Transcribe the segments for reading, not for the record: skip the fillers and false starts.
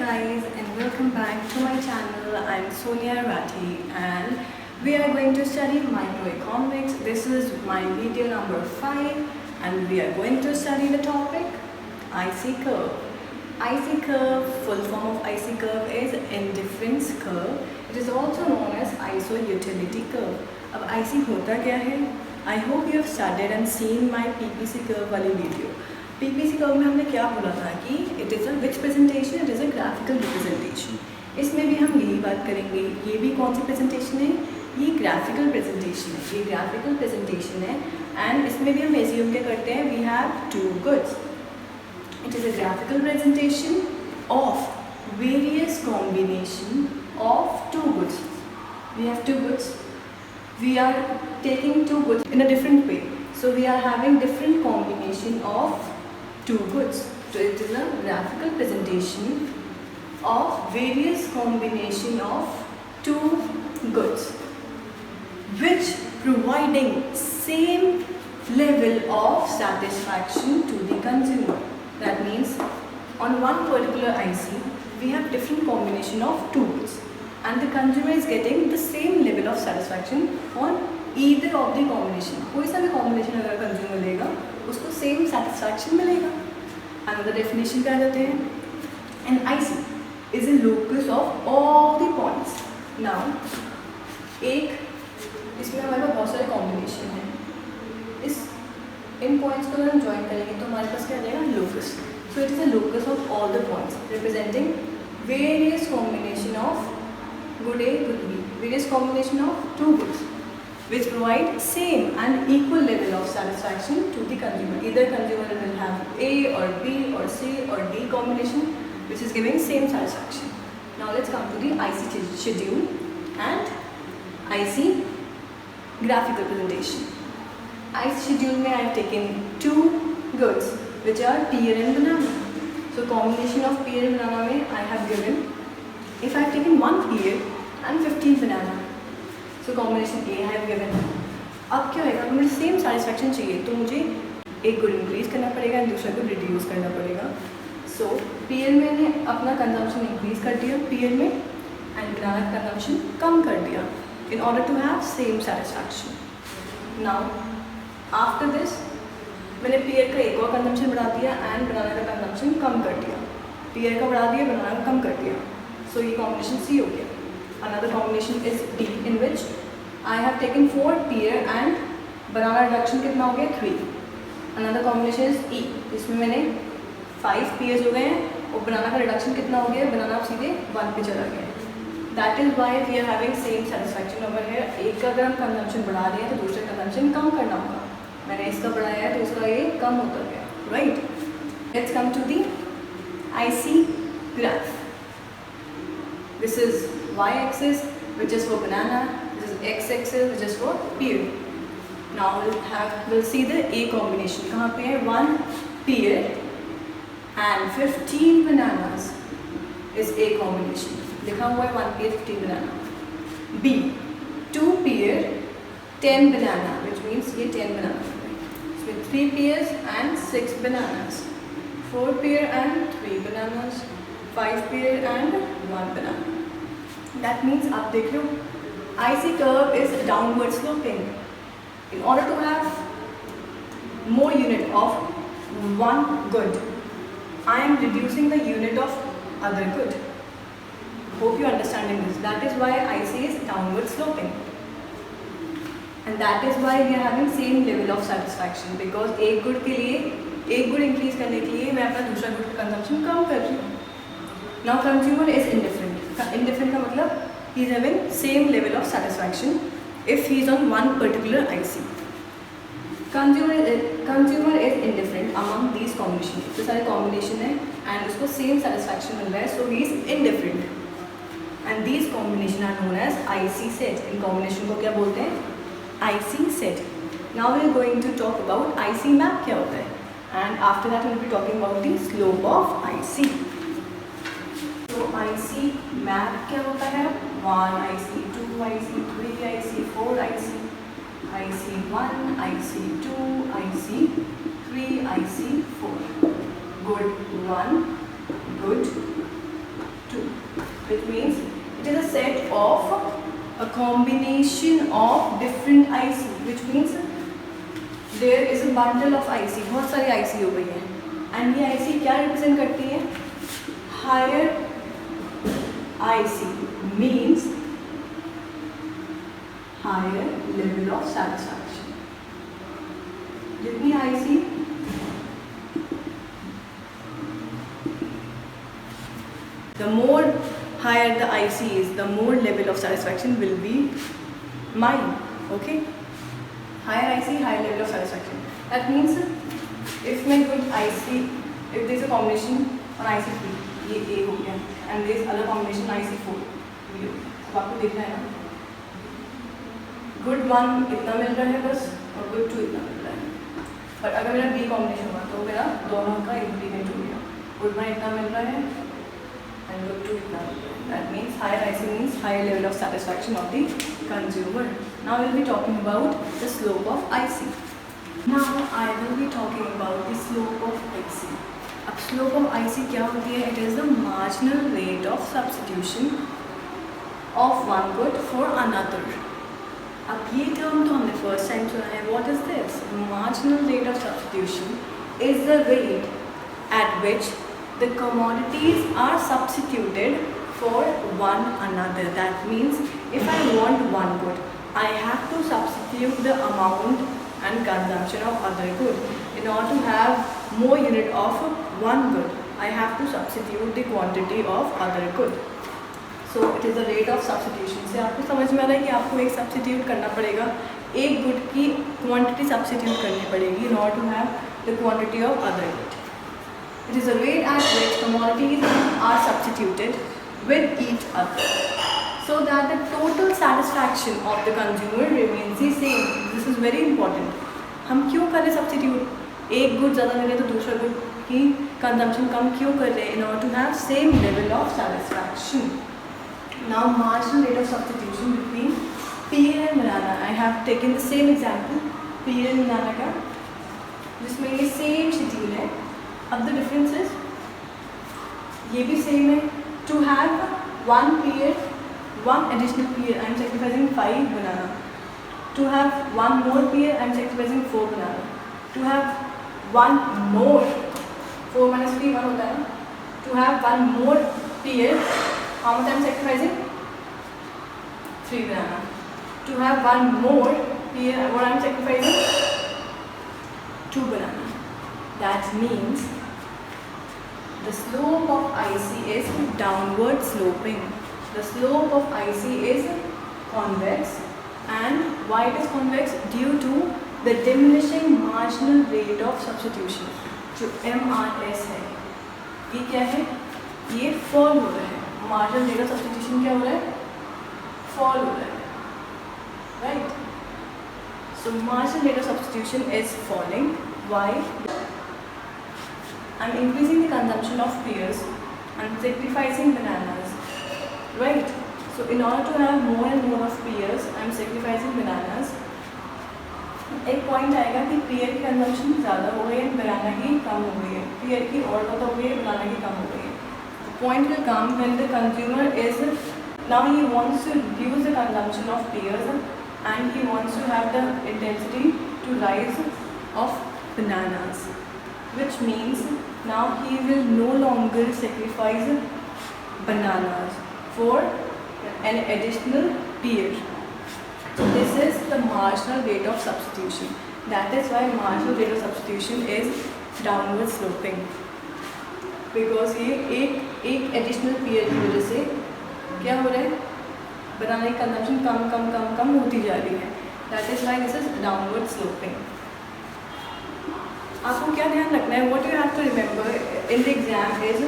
guys and welcome back to my channel. I'm Sonia Rathi and we are going to study microeconomics. This is my video number 5 and we are going to study the topic IC curve. IC curve, full form of IC curve is indifference curve. It is also known as iso-utility curve. अब IC होता क्या है? I hope you have studied and seen my PPC curve वाली video. PPC curve में हमने क्या बोला था कि it is a which presentation, it is a graphical representation. इसमें भी हम यही बात करेंगे. ये भी कौन सी प्रेजेंटेशन है? ये ग्राफिकल प्रेजेंटेशन है. ये ग्राफिकल प्रेजेंटेशन है एंड इसमें भी हम एज्यूम क्या करते हैं? We have two goods. It is a graphical presentation of various combination of two goods. We have two goods. We are taking two goods in a different way. So we are having different combination of two goods. So it is a graphical presentation of various combination of two goods which providing same level of satisfaction to the consumer. That means on one particular IC we have different combination of two goods and the consumer is getting the same level of satisfaction on either of the combination. कोई सा भी combination अगर consumer लेगा उसको same satisfaction मिलेगा. Another definition क्या देते हैं? An IC is a locus of all the points. Now एक इसमें हमारे पास बहुत सारे combination हैं. इन points को अगर हम join करेंगे तो हमारे पास क्या आ जाएगा? Locus. So it is a locus of all the points representing various combination of good A, good B, various combination of two goods which provide same and equal level of satisfaction to the consumer. Either consumer will have A or B or C or D combination which is giving same satisfaction. Now let's come to the IC schedule and IC graphical presentation. IC schedule में I have taken two goods which are pear and banana. So combination of pear and banana में I have given, if I have taken one pear and 15 banana, so combination A I have given. अब क्या होगा? मुझे same satisfaction चाहिए तो मुझे एक good increase करना पड़ेगा और दूसरा गुड रिड्यूस करना पड़ेगा. सो pear मैंने अपना कंजम्पशन इंक्रीज कर दिया pear में एंड banana कंजम्पशन कम कर दिया in order to have same satisfaction. Now after this मैंने pear का एक और कंजम्पशन बढ़ा दिया एंड banana का कंजम्पशन कम कर दिया. pear का बढ़ा दिया, banana का कम कर दिया. So ये combination C हो गया. Another combination is D in which I have taken 4 pear and banana reduction कितना हो गया? 3. Another combination is E इसमें मैंने 5 pears हो गए हैं और banana का reduction कितना हो गया? banana अब सीधे 1 पे चला गया. That is why we are having same satisfaction over here. एक का अगर हम consumption बढ़ा रहे हैं तो दूसरे consumption कम करना होगा. मैंने इसका बढ़ाया है तो इसका ये कम होता गया. Right? Let's come to the IC graph. This is y-axis which is for banana, this is x-axis which is for pear. Now we'll see the A combination. कहाँ पे है? 1 pear and 15 bananas is A combination. लिखा हुआ है 1 pear 15 banana. B 2 pear 10 banana which means ये 10 banana. So 3 pears and 6 bananas. 4 pear and 3 bananas. 5 pear and 1 banana. That means आप देख लो IC curve is downward sloping. In order to have more unit of one good, I am reducing the unit of other good. Hope you understanding this. That is why IC is downward sloping. And that is why we are having same level of satisfaction because एक good के लिए एक good increase करने के लिए मैं अपना दूसरा good consumption कम कर रही हूँ. Now consumer is indifferent. Indifferent का मतलब he is having same level of satisfaction if he is on one particular IC. Consumer is indifferent among these combinations. तो सारे combination है and उसको same satisfaction मिल रहा है so he is indifferent. And these combination are known as IC set. In combination को क्या बोलते हैं? IC set. Now we are going to talk about IC map क्या होता है and after that we will be talking about the slope of IC. तो IC map क्या होता है? 1 IC, 2 IC, 3 IC, 4 IC, IC1, IC2, IC3, IC4. Good 1, good 2, which means it is a set of a combination of different IC, which means there is a bundle of IC, बहुत सारी IC हो गई है, and ये IC क्या represent करती है? Higher IC means higher level of satisfaction. जितनी IC the more higher the IC is, the more level of satisfaction will be mine. Okay, higher IC, higher level of satisfaction. That means if my good IC, if there is a combination on IC3, ये A हो गया, and there is other combination IC4, B हो गया. अब आपको देखना है ना, good 1 इतना मिल रहा है बस, और good 2 इतना मिल रहा है. पर अगर मेरा B combination हुआ तो मेरा दोनों का इंक्रीमेंट हो गया. good 1 इतना मिल रहा है and good 2 इतना मिल रहा है. That means higher IC means higher level of satisfaction of the consumer. Now we will be talking about the slope of IC. Now I will be talking about the slope of IC. अब slope of IC क्या होती है? It is the marginal rate of substitution of one good for another. अब ये term तो हमने first time सुना है. What is this? Marginal rate of substitution is the rate at which the commodities are substituted for one another. That means if I want one good, I have to substitute the amount and consumption of other good. In order to have more unit of one good, I have to substitute the quantity of other good. So it is the rate of substitution. से आपको समझ में आ रहा है कि आपको एक substitute करना पड़ेगा, एक good की quantity substitute करनी पड़ेगी in order to have the quantity of other good. It is the rate at which commodities are substituted with each other, so that the total satisfaction of the consumer remains the same. This is very important. हम क्यों कर रहे substitute? एक good ज़्यादा ले रहे तो दूसरा good की consumption कम क्यों कर रहे? In order to have same level of satisfaction. Now marginal rate of substitution between pear and banana. I have taken the same example, pear and banana का, जिसमें ये same schedule है. अब the difference is ये भी same है. To have one pear, one additional pear, I am sacrificing 5 banana. To have one more pear, I am sacrificing 4 banana. To have one more, 4 minus 3 1 होता है. To have one more pear, how much I am sacrificing? 3 banana. To have one more pear, what I am sacrificing? 2 banana. That means the slope of IC is downward sloping. The slope of IC is convex, and why it is convex? Due to the diminishing marginal rate of substitution. जो MRS है, ये क्या है? ये fall हो रहा है. Marginal rate of substitution क्या हो रहा है? Fall हो रहा है, right? So marginal rate of substitution is falling. Why? I am increasing the consumption of pears and sacrificing bananas, right? So in order to have more and more of pears, I am sacrificing bananas. एक point आएगा कि pear की consumption ज़्यादा हो गई है, banana की कम हो गई है. pear की और ज़्यादा हो गई है, banana की कम हो गई है. The point will come when the consumer is now he wants to reduce the consumption of pears and he wants to have the intensity to rise of bananas, which means now he will no longer sacrifice bananas for an additional pear. So this is the marginal rate of substitution. That is why marginal rate of substitution is downward sloping, because ये एक additional pear की वजह से क्या हो रहा है? बनाने की consumption कम होती जा रही है. That is why this is downward sloping. आपको क्या ध्यान रखना है? What you have to remember in the exam is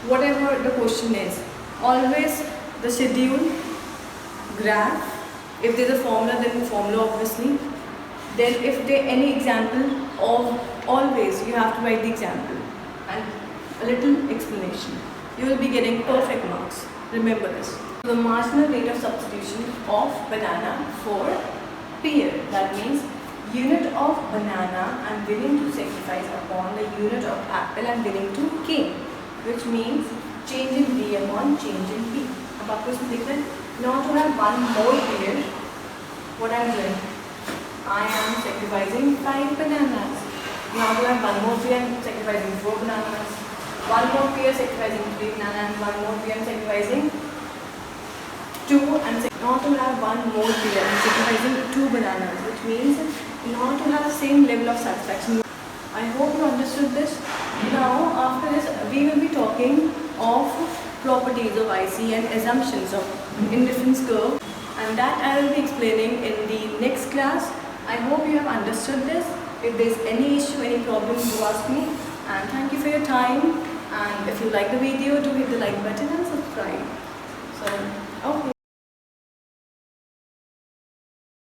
whatever the question is, always the schedule, graph. If there is a formula, then formula obviously. Then if there any example, of always you have to write the example and a little explanation. You will be getting perfect marks. Remember this. The marginal rate of substitution of banana for pear. That means unit of banana I am willing to sacrifice upon the unit of apple I am willing to gain, which means change in B upon change in P. अब आपको इसमें दिख रहा है, now to have one more pair, what I am doing? I am sacrificing 5 bananas. Now to have one more pair, I am sacrificing 4 bananas. One more pair, sacrificing 3 bananas. One more pair, I am sacrificing 2. Now to have one more pair, I am sacrificing 2 bananas, which means in order to have the same level of satisfaction. I hope you understood this. Now after this we will be talking of properties of IC and assumptions of indifference curve, and that I will be explaining in the next class. I hope you have understood this. If there is any issue, any problem, do ask me. And thank you for your time. And if you like the video, do hit the like button and subscribe. So, okay.